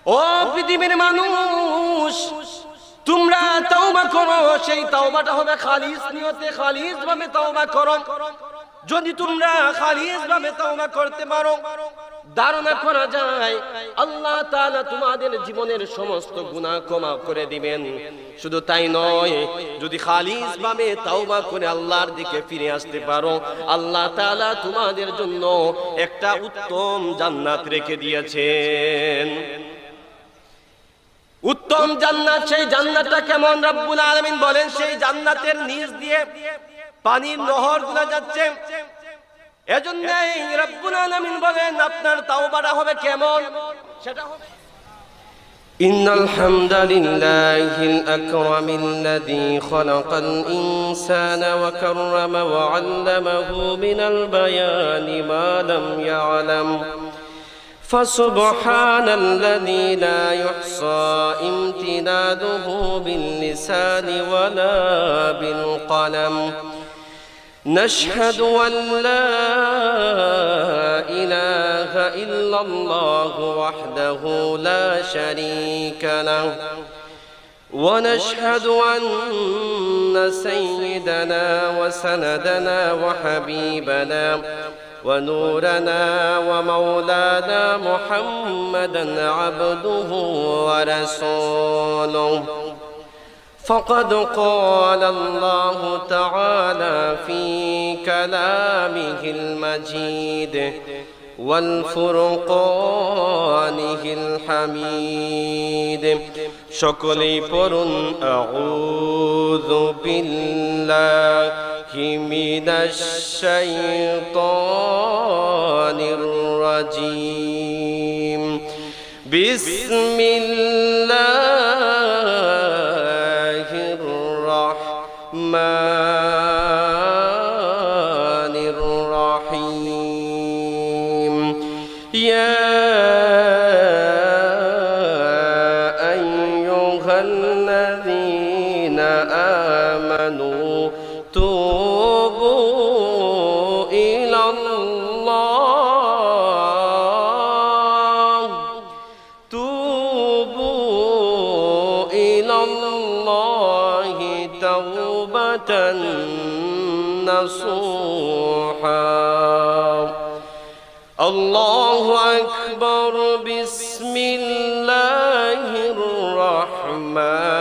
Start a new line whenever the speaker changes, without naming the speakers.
ও পৃথিবীর মানুষ, তোমরা তওবা করো, সেই তওবাটা হবে খালিস নিয়তে, খালিস ভাবে তওবা করো। যদি তোমরা খালিস ভাবে তওবা করতে পারো, ধারণা করা যায় আল্লাহ তাআলা তোমাদের জীবনের সমস্ত গুনাহ ক্ষমা করে দিবেন। শুধু তাই নয়, যদি খালিস ভাবে তওবা করে আল্লাহর দিকে ফিরে আসতে পারো, আল্লাহ তাআলা তোমাদের জন্য একটা উত্তম জান্নাত রেখে দিয়েছেন। উত্তম জান্নাত, সেই জান্নাতটা কেমন রব্বুল আলামিন বলেন, সেই জান্নাতের নিচ দিয়ে পানির নহরগুলো যাচ্ছে। এজন্যই রব্বুল আলামিন বলেন আপনার তাওবাটা হবে কেমন, সেটা হবে ইন্নাল হামদালিল্লাহিল আকরামিল্লাযী খালাকাল ইনসানা ওয়া কাররামা ওয়া 'আল্লামাহু মিনাল বায়ানি মা লাম ইয়া'লাম فسبحان الذي لا يحصى امتداده باللسان ولا بالقلم نشهد أن لا إله إلا الله وحده لا شريك له ونشهد أن سيدنا وسندنا وحبيبنا ونورنا ومولانا محمدا عبده ورسوله فقد قال الله تعالى في كلامه المجيد والفرقانه الحميد সকলেই পড়ুন আউযু বিল্লাহি মিনাশ শাইতানির রাজীম বিসমিল্লাহির রাহমানির রাহিম ইয়া আইয়ুহাল্লাযীনা আমানু তুবু ইলাল্লাহি তাওবাতান নাসুহা আল্লাহু আকবার বিসমিল্লাহির রাহমানির